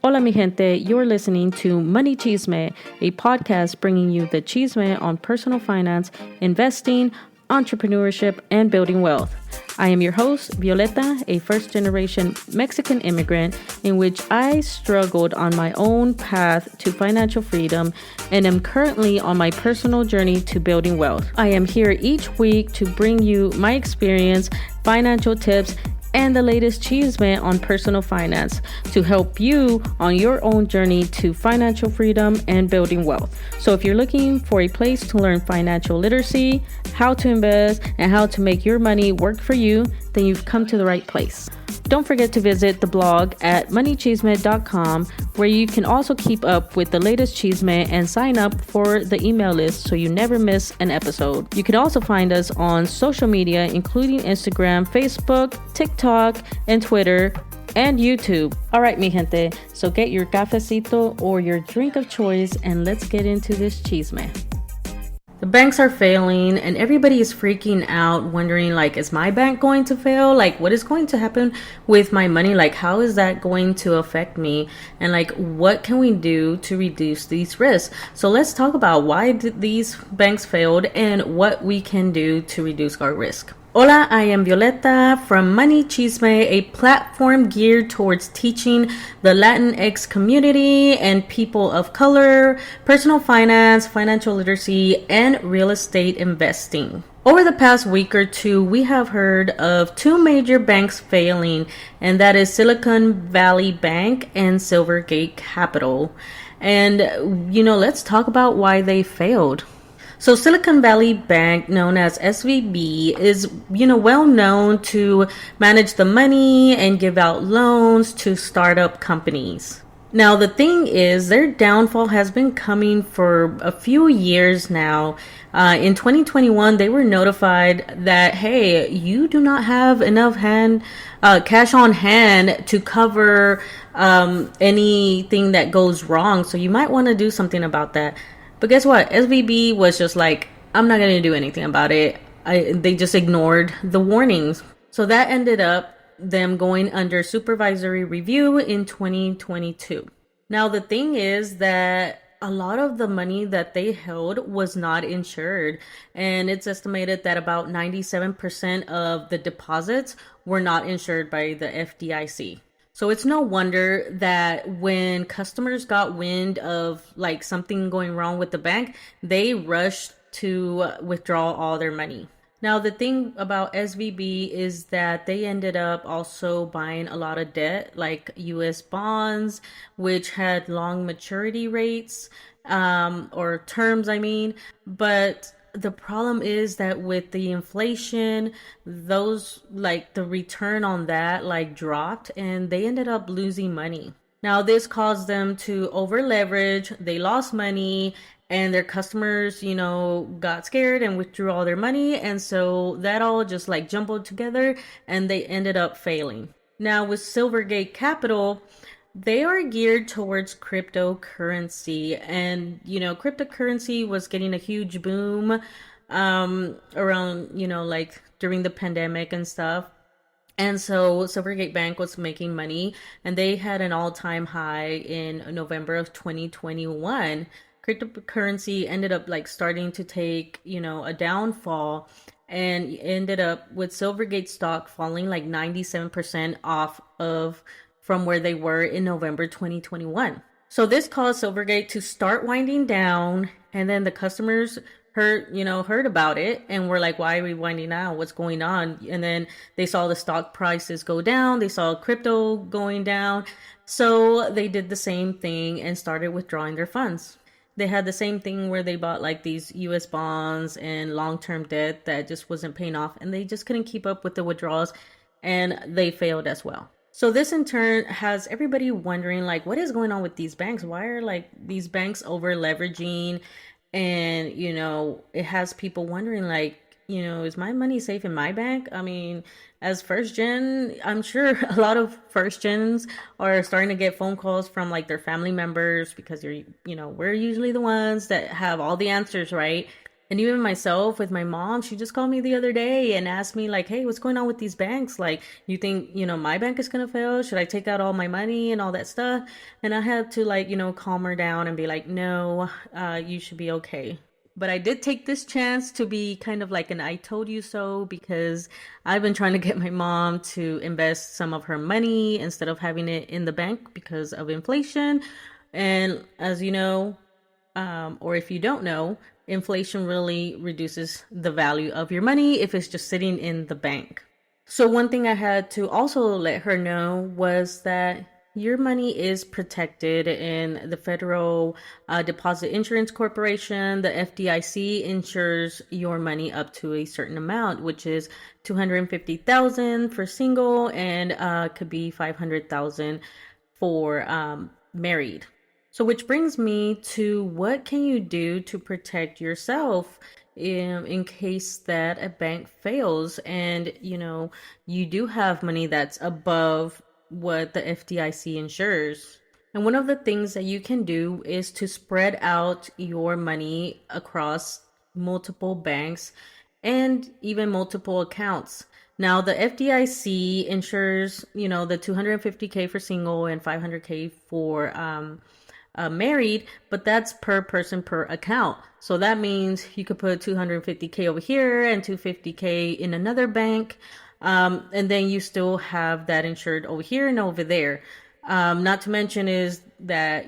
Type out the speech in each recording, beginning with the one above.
Hola mi gente, you're listening to MoneyChisme, a podcast bringing you the chisme on personal finance, investing, entrepreneurship, and building wealth. I am your host, Violeta, a first-generation Mexican immigrant in which I struggled on my own path to financial freedom and am currently on my personal journey to building wealth. I am here each week to bring you my experience, financial tips, and the latest chisme on personal finance to help you on your own journey to financial freedom and building wealth. So if you're looking for a place to learn financial literacy, how to invest, and how to make your money work for you, then you've come to the right place. Don't forget to visit the blog at MoneyChisme.com, where you can also keep up with the latest chisme and sign up for the email list so you never miss an episode. You can also find us on social media, including Instagram, Facebook, TikTok, and Twitter, and YouTube. All right, mi gente, so get your cafecito or your drink of choice and let's get into this chisme. The banks are failing and everybody is freaking out, wondering like, is my bank going to fail? Like, what is going to happen with my money? Like, how is that going to affect me? And like, what can we do to reduce these risks? So let's talk about why did these banks failed and what we can do to reduce our risk. Hola, I am Violeta from MoneyChisme, a platform geared towards teaching the Latinx community and people of color, personal finance, financial literacy, and real estate investing. Over the past week or two, we have heard of two major banks failing, and that is Silicon Valley Bank and Silvergate Capital. And, let's talk about why they failed. So Silicon Valley Bank, known as SVB, is, well known to manage the money and give out loans to startup companies. Now, the thing is, their downfall has been coming for a few years now. In 2021, they were notified that, hey, you do not have enough cash on hand to cover anything that goes wrong. So you might want to do something about that. But guess what? SVB was just like, I'm not going to do anything about it. They just ignored the warnings. So that ended up them going under supervisory review in 2022. Now, the thing is that a lot of the money that they held was not insured. And it's estimated that about 97% of the deposits were not insured by the FDIC. So it's no wonder that when customers got wind of like something going wrong with the bank, they rushed to withdraw all their money. Now, the thing about SVB is that they ended up also buying a lot of debt, like US bonds, which had long maturity rates, or terms, but the problem is that with the inflation, those the return on that dropped and they ended up losing money. Now, this caused them to over leverage. They lost money and their customers, got scared and withdrew all their money. And so that all just jumbled together and they ended up failing. Now, with Silvergate Capital, they are geared towards cryptocurrency, and cryptocurrency was getting a huge boom around during the pandemic and stuff. And so Silvergate Bank was making money, and they had an all-time high in November of 2021. Cryptocurrency ended up starting to take a downfall, and ended up with Silvergate stock falling 97% off from where they were in November 2021. So this caused Silvergate to start winding down, and then the customers heard about it and were like, why are we winding down? What's going on? And then they saw the stock prices go down. They saw crypto going down. So they did the same thing and started withdrawing their funds. They had the same thing where they bought these US bonds and long-term debt that just wasn't paying off, and they just couldn't keep up with the withdrawals, and they failed as well. So this in turn has everybody wondering what is going on with these banks? Why are these banks over leveraging? And, it has people wondering is my money safe in my bank? As first gen, I'm sure a lot of first gens are starting to get phone calls from their family members because we're usually the ones that have all the answers, right? And even myself with my mom, she just called me the other day and asked me like, hey, what's going on with these banks? Like, you think, my bank is going to fail? Should I take out all my money and all that stuff? And I had to like, calm her down and be like, no, you should be okay. But I did take this chance to be kind of like an I told you so, because I've been trying to get my mom to invest some of her money instead of having it in the bank because of inflation. And as you know, or if you don't know, inflation really reduces the value of your money if it's just sitting in the bank. So one thing I had to also let her know was that your money is protected in the Federal Deposit Insurance Corporation. The FDIC insures your money up to a certain amount, which is $250,000 for single, and could be $500,000 for married. So which brings me to, what can you do to protect yourself in case that a bank fails and you do have money that's above what the FDIC insures. And one of the things that you can do is to spread out your money across multiple banks and even multiple accounts. Now, the FDIC insures, the 250K for single and 500K for married, but that's per person per account. So that means you could put 250K over here and 250K in another bank. And then you still have that insured over here and over there. Not to mention is that,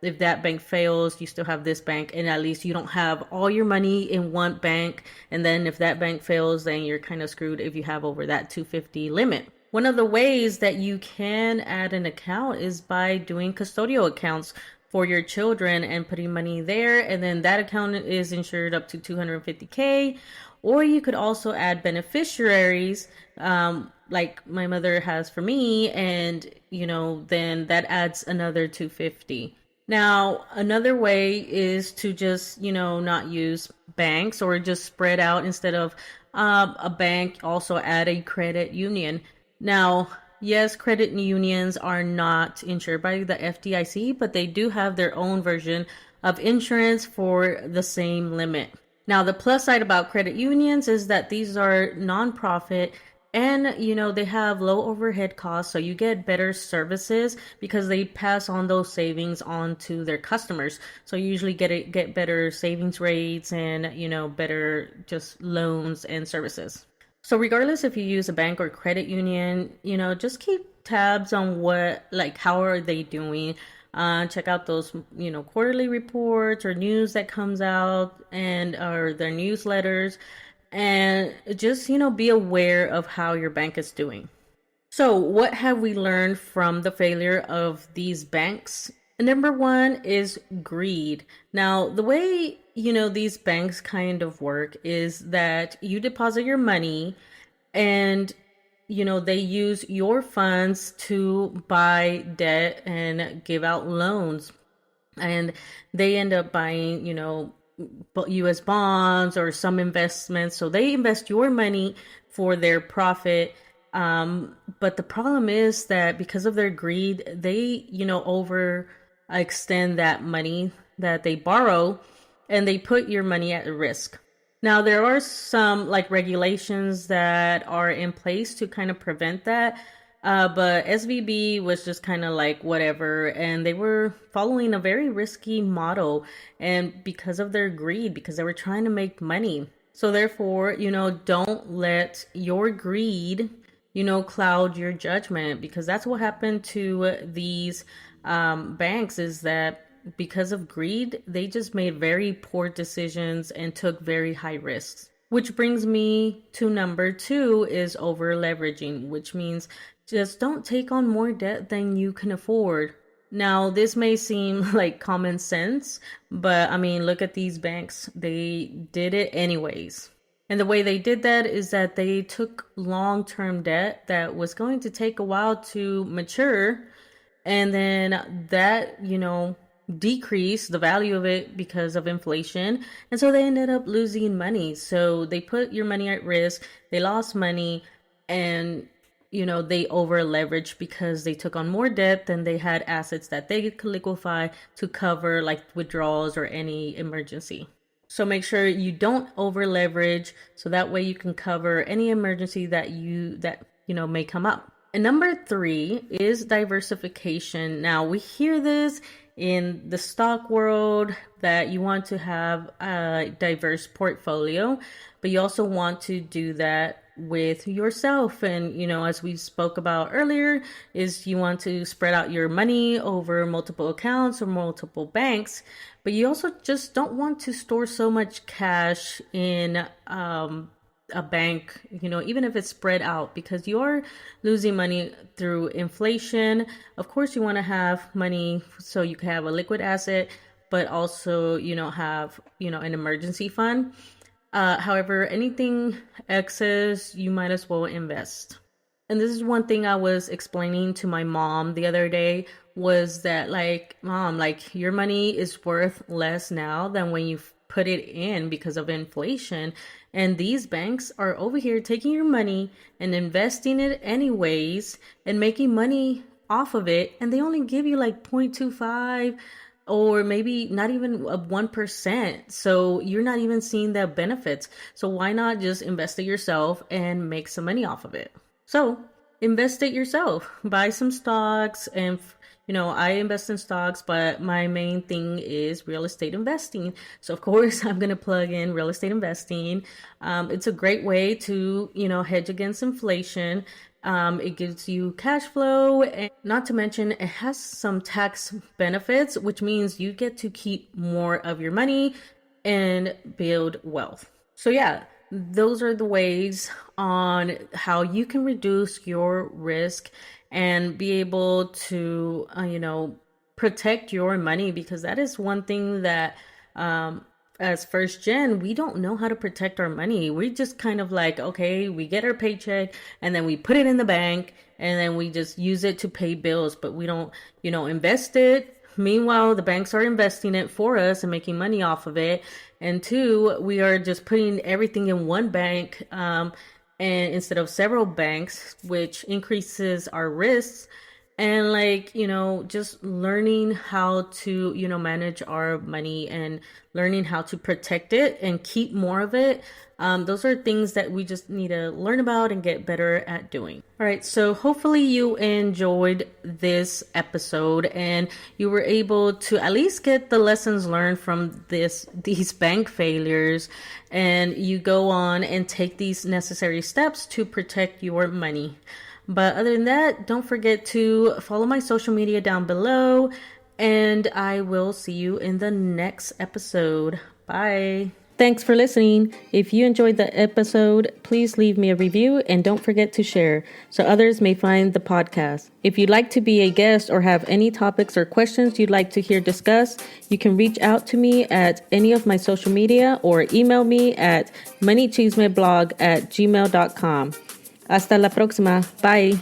if that bank fails, you still have this bank, and at least you don't have all your money in one bank. And then if that bank fails, then you're kind of screwed if you have over that 250 limit. One of the ways that you can add an account is by doing custodial accounts for your children and putting money there. And then that account is insured up to 250K. Or you could also add beneficiaries, like my mother has for me, and then that adds another 250. Now, another way is to just not use banks, or just spread out. Instead of a bank, also add a credit union. Now, yes, credit unions are not insured by the FDIC, but they do have their own version of insurance for the same limit. Now, the plus side about credit unions is that these are nonprofit, and they have low overhead costs, so you get better services because they pass on those savings on to their customers. So you usually get better savings rates and better just loans and services. So regardless if you use a bank or credit union, just keep tabs on how are they doing. Check out those, quarterly reports or news that comes out, or their newsletters, and just, be aware of how your bank is doing. So what have we learned from the failure of these banks? Number one is greed. Now, the way, these banks kind of work is that you deposit your money, and they use your funds to buy debt and give out loans. And they end up buying, US bonds or some investments. So they invest your money for their profit. But the problem is that because of their greed, they, overextend that money that they borrow, and they put your money at risk. Now, there are some regulations that are in place to kind of prevent that. But SVB was just kind of whatever, and they were following a very risky model, and because of their greed, because they were trying to make money. So therefore, don't let your greed, cloud your judgment, because that's what happened to these banks, is that because of greed, they just made very poor decisions and took very high risks. Which brings me to number 2 is over leveraging, which means just don't take on more debt than you can afford. Now, this may seem like common sense, but I mean, look at these banks. They did it anyways. And the way they did that is that they took long-term debt that was going to take a while to mature. And then that, decrease the value of it because of inflation, and so they ended up losing money. So they put your money at risk, they lost money, and they over leveraged because they took on more debt than they had assets that they could liquefy to cover withdrawals or any emergency. So make sure you don't over leverage, so that way you can cover any emergency that may come up. And number 3 is diversification. Now, we hear this in the stock world that you want to have a diverse portfolio, but you also want to do that with yourself. And, as we spoke about earlier, is you want to spread out your money over multiple accounts or multiple banks, but you also just don't want to store so much cash in a bank, even if it's spread out, because you're losing money through inflation. Of course, you want to have money so you can have a liquid asset, but also, have, an emergency fund. However, anything excess, you might as well invest. And this is one thing I was explaining to my mom the other day, was that Mom, your money is worth less now than when you put it in because of inflation. And these banks are over here taking your money and investing it anyways and making money off of it. And they only give you 0.25 or maybe not even 1%. So you're not even seeing the benefits. So why not just invest it yourself and make some money off of it? So invest it yourself, buy some stocks. And I invest in stocks, but my main thing is real estate investing. So of course I'm going to plug in real estate investing. It's a great way to, hedge against inflation. It gives you cash flow, and not to mention it has some tax benefits, which means you get to keep more of your money and build wealth. So yeah, those are the ways on how you can reduce your risk and be able to, protect your money, because that is one thing that, as first gen, we don't know how to protect our money. We just kind of okay, we get our paycheck and then we put it in the bank and then we just use it to pay bills, but we don't, invest it. Meanwhile, the banks are investing it for us and making money off of it. And 2, we are just putting everything in one bank, and instead of several banks, which increases our risks. And just learning how to, manage our money and learning how to protect it and keep more of it. Those are things that we just need to learn about and get better at doing. All right. So hopefully you enjoyed this episode and you were able to at least get the lessons learned from these bank failures, and you go on and take these necessary steps to protect your money. But other than that, don't forget to follow my social media down below, and I will see you in the next episode. Bye. Thanks for listening. If you enjoyed the episode, please leave me a review and don't forget to share so others may find the podcast. If you'd like to be a guest or have any topics or questions you'd like to hear discussed, you can reach out to me at any of my social media or email me at moneychismeblog@gmail.com. Hasta la próxima. Bye.